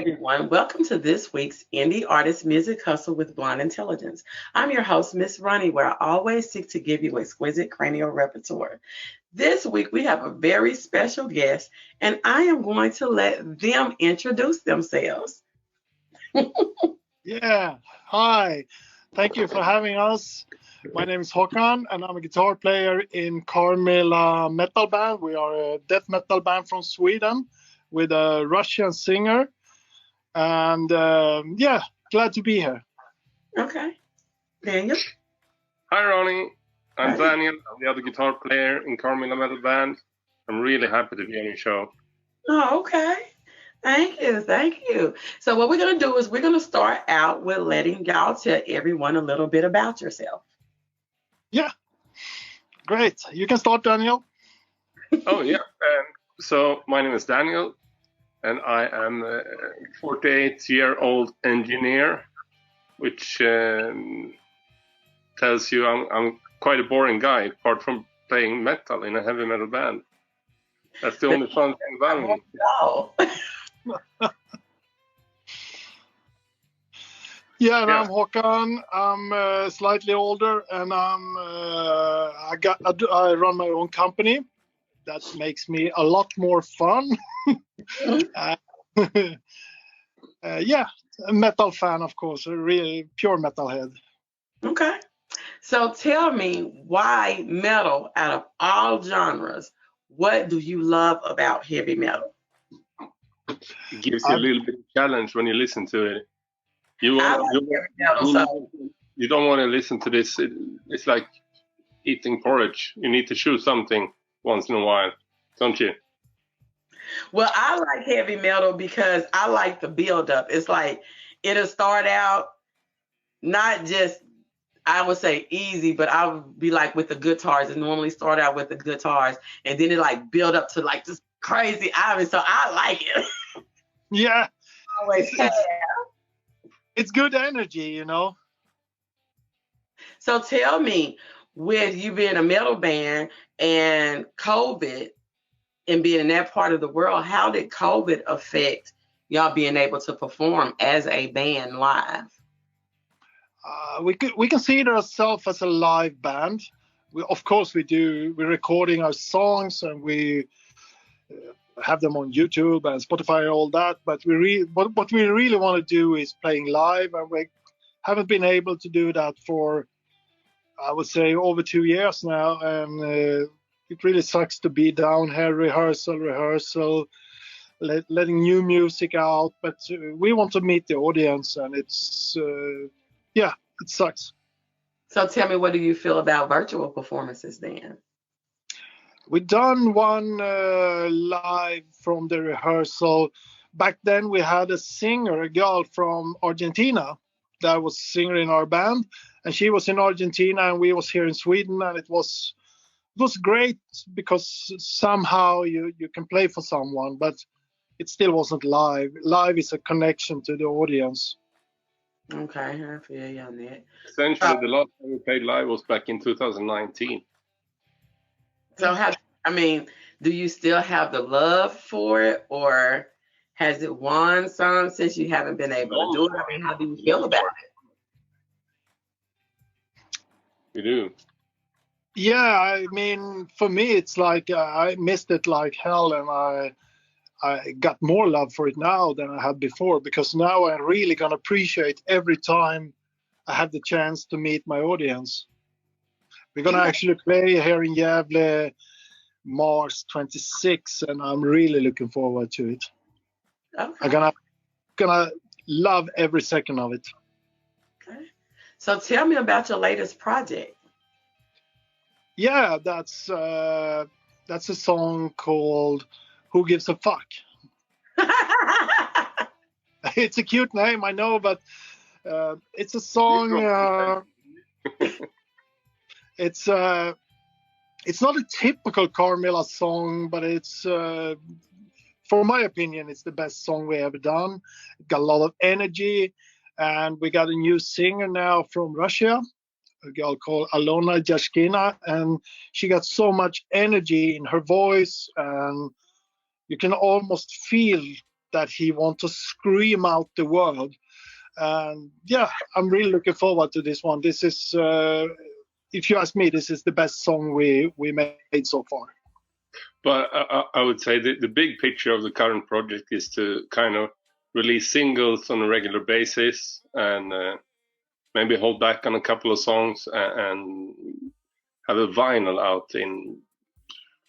everyone. Welcome to this week's Indie Artist Music Hustle with Blind Intelligence. I'm your host, Miss Ronnie, where I always seek to give you exquisite cranial repertoire. This week, we have a very special guest, and I am going to let them introduce themselves. Yeah, hi. Thank you for having us. My name is Håkan, and I'm a guitar player in Carmillo Metalband. We are a death metal band from Sweden with a Russian singer. And yeah, glad to be here. Okay. Daniel? Hi, Ronnie. I'm Hi. Daniel. I'm the other guitar player in Carmillo Metalband. I'm really happy to be on your show. Oh, okay. Thank you. Thank you. So, what we're going to do is we're going to start out with letting y'all tell everyone a little bit about yourself. Yeah, great. You can start, Daniel. Oh, yeah. So, my name is Daniel, and I am a 48-year-old engineer, which tells you I'm quite a boring guy, apart from playing metal in a heavy metal band. That's the only fun thing about me. Oh. Yeah, and Yeah. I'm Håkan. I'm slightly older, and I run my own company. That makes me a lot more fun. Yeah, a metal fan, of course, a really pure metalhead. Okay. So tell me why metal out of all genres? What do you love about heavy metal? It gives you a little bit of challenge when you listen to it. I like heavy metal, so You don't want to listen to this. It's like eating porridge. You need to choose something once in a while, don't you? well, I like heavy metal because I like the build up. It's like it'll start out not just I would say easy, but I would be like with the guitars. It normally start out with the guitars and then it like build up to like this crazy album. So I like it. Yeah, Always have. it's good energy, you know. So tell me, with you being a metal band and COVID and being in that part of the world, how did COVID affect y'all being able to perform as a band live? We consider ourselves as a live band. Of course, we do. We're recording our songs and we have them on YouTube and Spotify and all that. But what we really want to do is playing live, and we haven't been able to do that for, I would say, over 2 years now. And it really sucks to be down here, rehearsal, letting new music out. But we want to meet the audience, and it's yeah, it sucks. So tell me, what do you feel about virtual performances then? We done one live from the rehearsal. Back then we had a singer, a girl from Argentina that was singer in our band, and she was in Argentina and we was here in Sweden, and it was great because somehow you can play for someone, but it still wasn't live. Live is a connection to the audience. Okay, I feel you on that. Essentially, the last time we played live was back in 2019. So do you still have the love for it, or has it won some since you haven't been able to do it? I mean, how do you feel about it? We do. Yeah, I mean, for me, it's like I missed it like hell, and I got more love for it now than I had before, because now I'm really gonna appreciate every time I have the chance to meet my audience. We're gonna actually play here in Gävle March 26, and I'm really looking forward to it. Okay. I'm gonna love every second of it. Okay. So tell me about your latest project. Yeah, that's a song called "Who Gives a Fuck." It's a cute name, I know, but it's a song. It's not a typical Carmilla song, but it's, for my opinion, it's the best song we ever done. It got a lot of energy, and we got a new singer now from Russia, a girl called Alona Jashkina, and she got so much energy in her voice, and you can almost feel that he wants to scream out the world. And yeah, I'm really looking forward to this one. This is, if you ask me, this is the best song we made so far. But I would say the big picture of the current project is to kind of release singles on a regular basis and maybe hold back on a couple of songs and have a vinyl out in,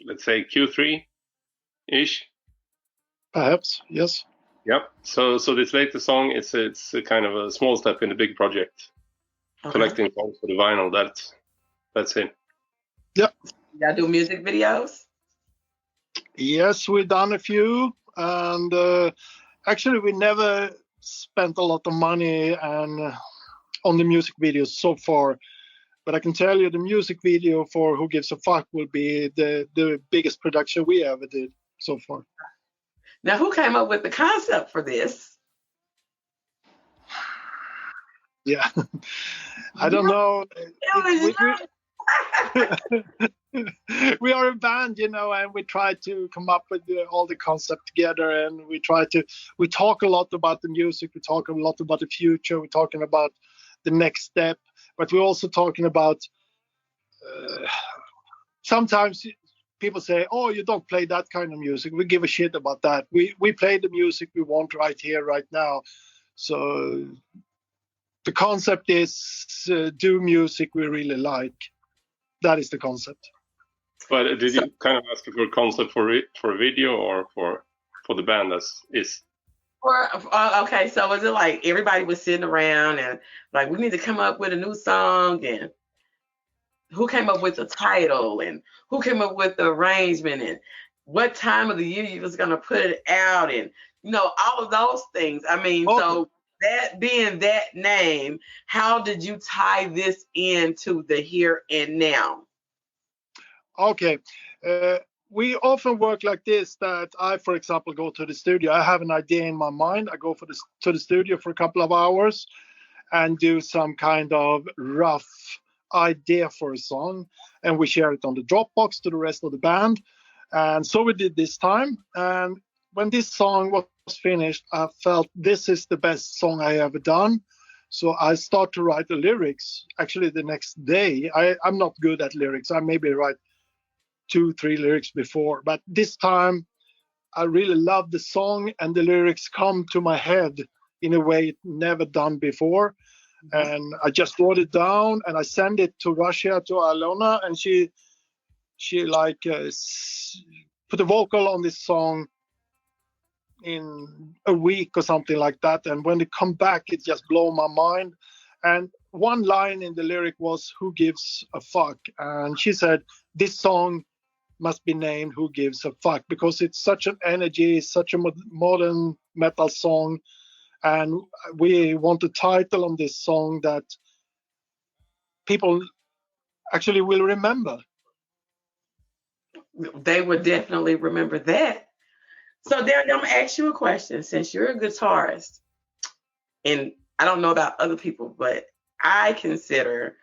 let's say, Q3-ish. Perhaps, yes. Yep. So this latest song, it's a kind of a small step in the big project. Okay. Collecting songs for the vinyl. That's it. Yep. Y'all do music videos? Yes, we've done a few, and actually we never spent a lot of money on the music videos so far. But I can tell you the music video for Who Gives a Fuck will be the biggest production we ever did so far. Now, who came up with the concept for this? Yeah, I don't know. We are a band, and we try to come up with all the concept together, and we talk a lot about the music, we talk a lot about the future, we're talking about the next step, but we're also talking about sometimes people say, oh, you don't play that kind of music. We give a shit about that. We play the music we want right here, right now. So the concept is do music we really like. That is the concept. But did you kind of ask for a concept for a video or for the band as is? Okay, so was it like everybody was sitting around and like we need to come up with a new song, and who came up with the title and who came up with the arrangement and what time of the year you was gonna put it out, and all of those things. I mean, okay. So that being that name, how did you tie this into the here and now? Okay. We often work like this, that I, for example, go to the studio. I have an idea in my mind. I go to the studio for a couple of hours and do some kind of rough idea for a song. And we share it on the Dropbox to the rest of the band. And so we did this time. And when this song was finished, I felt this is the best song I ever done. So I start to write the lyrics. Actually, the next day, I'm not good at lyrics. I maybe write 2-3 lyrics before, but this time I really love the song and the lyrics come to my head in a way it never done before. Mm-hmm. And I just wrote it down and I sent it to Russia, to Alona, and she put a vocal on this song in a week or something like that. And when it come back, it just blew my mind. And one line in the lyric was, who gives a fuck? And she said, this song must be named Who Gives a Fuck, because it's such an energy, such a modern metal song. And we want a title on this song that people actually will remember. They would definitely remember that. So Darren, I'm gonna ask you a question. Since you're a guitarist, and I don't know about other people, but I consider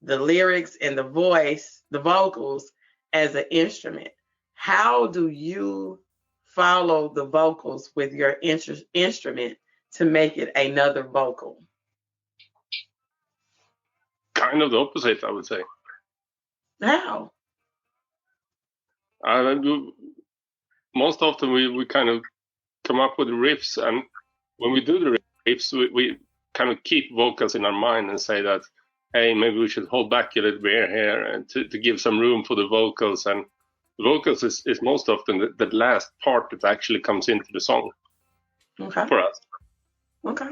the lyrics and the voice, the vocals, as an instrument. How do you follow the vocals with your instrument to make it another vocal? Kind of the opposite, I would say. How? Most often we kind of come up with riffs, and when we do the riffs, we kind of keep vocals in our mind and say that, hey, maybe we should hold back a little bit here and to give some room for the vocals. And the vocals is most often the last part that actually comes into the song. Okay. For us. Okay.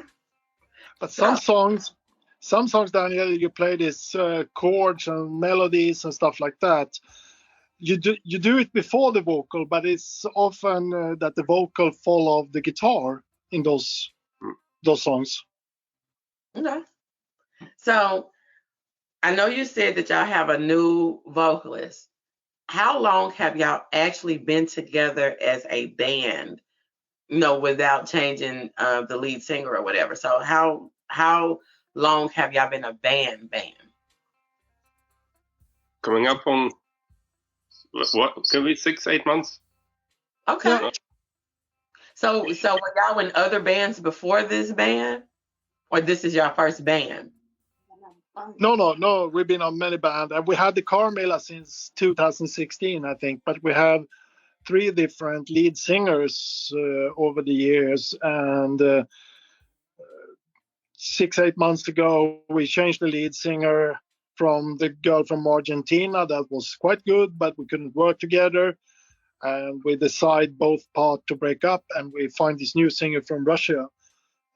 But some songs, Daniel, you play these chords and melodies and stuff like that. You do it before the vocal, but it's often that the vocal follow the guitar in those songs. Okay. So I know you said that y'all have a new vocalist. How long have y'all actually been together as a band, without changing the lead singer or whatever? So how long have y'all been a band? Coming up on, what, can be 6-8 months? Okay. Yeah. So were y'all in other bands before this band, or this is your first band? No. We've been on many bands, and we had the Carmilla since 2016, I think. But we have 3 different lead singers over the years, and 6-8 months ago we changed the lead singer from the girl from Argentina. That was quite good, but we couldn't work together, and we decide both part to break up, and we find this new singer from Russia.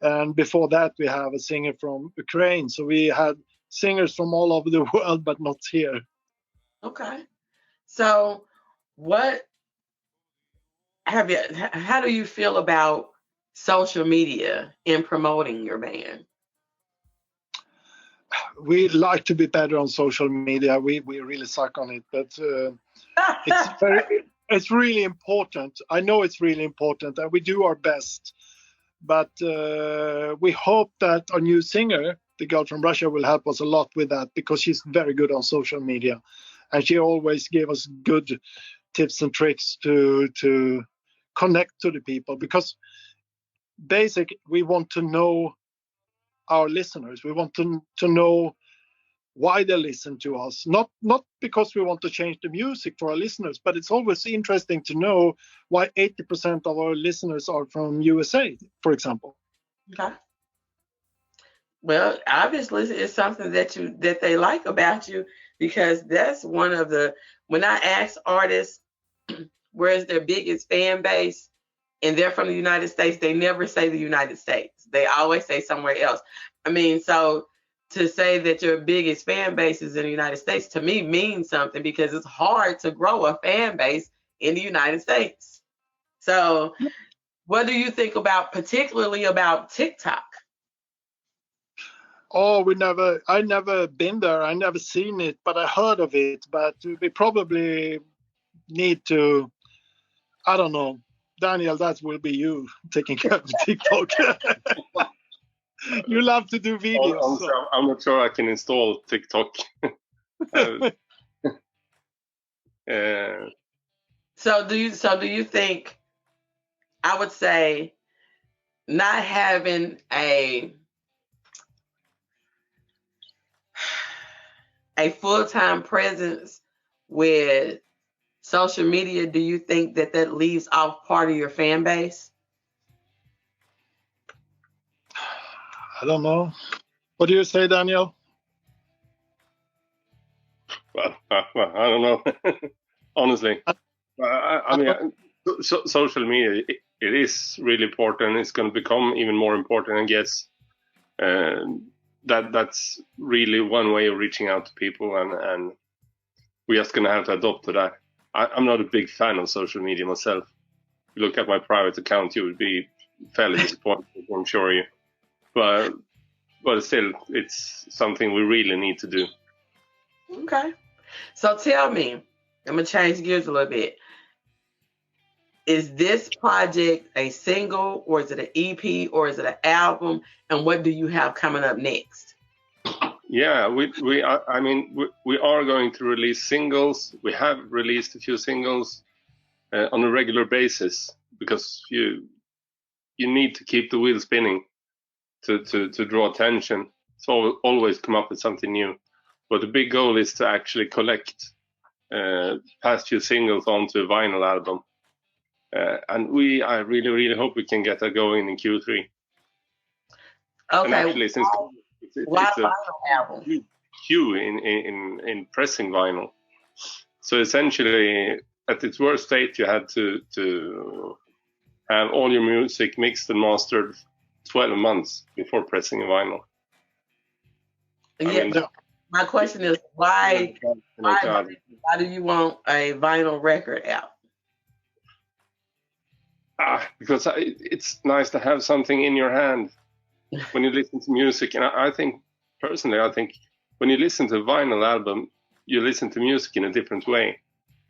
And before that we have a singer from Ukraine. So we had singers from all over the world, but not here. Okay. So how do you feel about social media in promoting your band? We like to be better on social media. We really suck on it, but it's really important. I know it's really important, and we do our best. But we hope that our new singer, the girl from Russia, will help us a lot with that, because she's very good on social media, and she always gave us good tips and tricks to connect to the people. Because we want to know our listeners. We want to know why they listen to us. Not because we want to change the music for our listeners, but it's always interesting to know why 80% of our listeners are from USA, for example. Okay. Well, obviously it's something that they like about you, because that's one of the, when I ask artists where's their biggest fan base and they're from the United States, they never say the United States. They always say somewhere else. I mean, so to say that your biggest fan base is in the United States, to me means something, because it's hard to grow a fan base in the United States. So what do you think particularly about TikTok? Oh, I never been there. I never seen it, but I heard of it. But we probably need to, I don't know. Daniel, that will be you taking care of TikTok. You love to do videos. I'm not sure I can install TikTok. So do you think, I would say, not having a full-time presence with social media, do you think that leaves off part of your fan base? I don't know. What do you say, Daniel? Well, I don't know. Honestly, I mean, social media, it is really important. It's going to become even more important, I guess. That's really one way of reaching out to people, and we're just going to have to adopt to that. I'm not a big fan of social media myself. If you look at my private account, you would be fairly disappointed, I'm sure you. But still, it's something we really need to do. Okay. So tell me, I'm going to change gears a little bit. Is this project a single, or is it an EP, or is it an album? And what do you have coming up next? Yeah, we are going to release singles. We have released a few singles on a regular basis, because you need to keep the wheel spinning to draw attention. So always come up with something new. But the big goal is to actually collect past few singles onto a vinyl album. And I really, really hope we can get that going in Q3. Okay. And actually, since why it's a vinyl album? queue in pressing vinyl. So essentially, at its worst state, you had to have all your music mixed and mastered 12 months before pressing a vinyl. My question is, why do you want a vinyl record out? Because it's nice to have something in your hand when you listen to music. And I think, personally, when you listen to a vinyl album, you listen to music in a different way.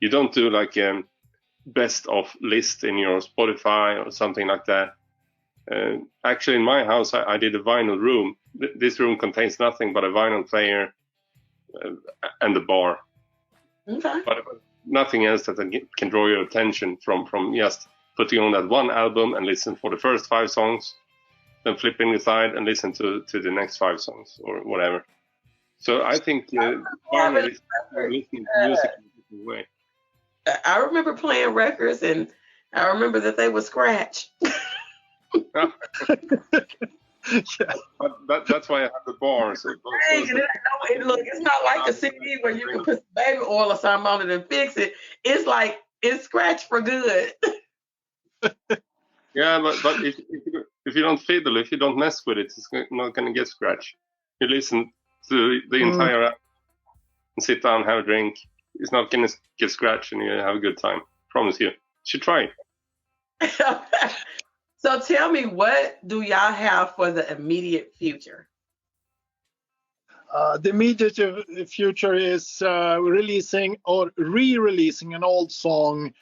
You don't do like a best of list in your Spotify or something like that. Actually, in my house, I did a vinyl room. This room contains nothing but a vinyl player and a bar. Okay. But nothing else that can draw your attention from just putting on that one album and listen for the first 5 songs, then flipping the side and listen to the next 5 songs or whatever. So I think finally listening to music in a different way. I remember playing records, and I remember that they would scratch. Yeah. That's why I have the bars. Look, it's not like a CD where you can put baby oil or something on it and fix it. It's like it's scratched for good. Yeah, but if you don't fiddle, if you don't mess with it, it's not going to get scratched. You listen to the entire album and sit down, have a drink. It's not going to get scratched, and you have a good time. Promise you. You should try it. So tell me, what do y'all have for the immediate future? The immediate future is releasing or re-releasing an old song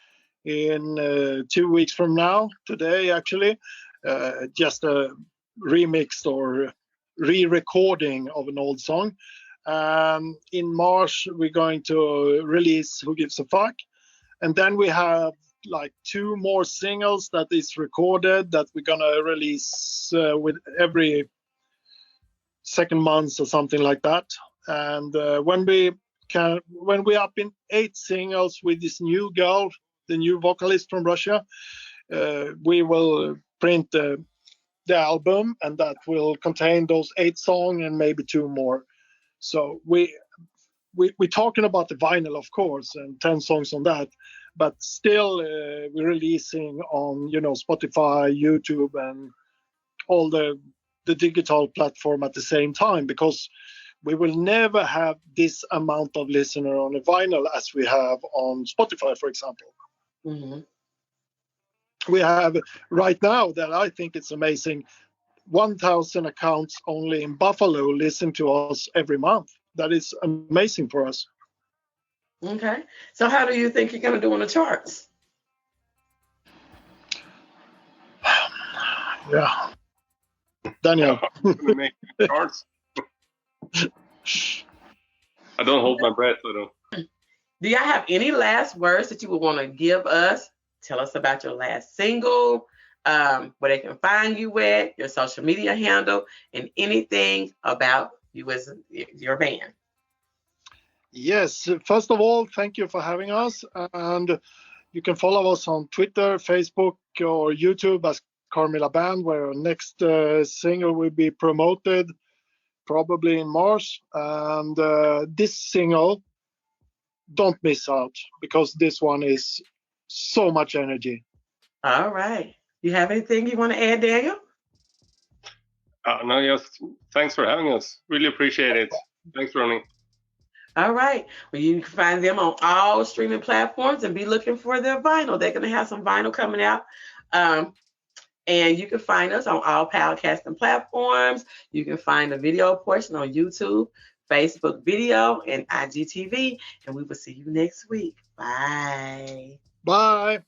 in 2 weeks from now, today actually, just a remixed or re-recording of an old song. In March, we're going to release Who Gives a Fuck. And then we have like 2 more singles that is recorded that we're gonna release with every second month or something like that. And when we're up in 8 singles with this new girl, the new vocalist from Russia, we will print the album, and that will contain those 8 songs and maybe 2 more. So we're talking about the vinyl, of course, and 10 songs on that. But still, we're releasing on Spotify, YouTube, and all the digital platform at the same time, because we will never have this amount of listener on a vinyl as we have on Spotify, for example. Mm-hmm. We have right now, that I think it's amazing, 1,000 accounts only in Buffalo listen to us every month. That is amazing for us. Okay. So how do you think you're going to do on the charts? Yeah. Daniel. Make charts. I don't hold my breath. I don't. Do y'all have any last words that you would want to give us? Tell us about your last single, where they can find you at, your social media handle, and anything about you as your band. Yes, first of all, thank you for having us. And you can follow us on Twitter, Facebook, or YouTube as Carmillo Metalband, where our next single will be promoted probably in March. And this single, don't miss out, because this one is so much energy. All right. You have anything you want to add, Daniel? No, just thanks for having us. Really appreciate it. Thanks, Ronnie. All right. Well, you can find them on all streaming platforms and be looking for their vinyl. They're going to have some vinyl coming out. And you can find us on all podcasting platforms. You can find the video portion on YouTube, Facebook video, and IGTV. And we will see you next week. Bye. Bye.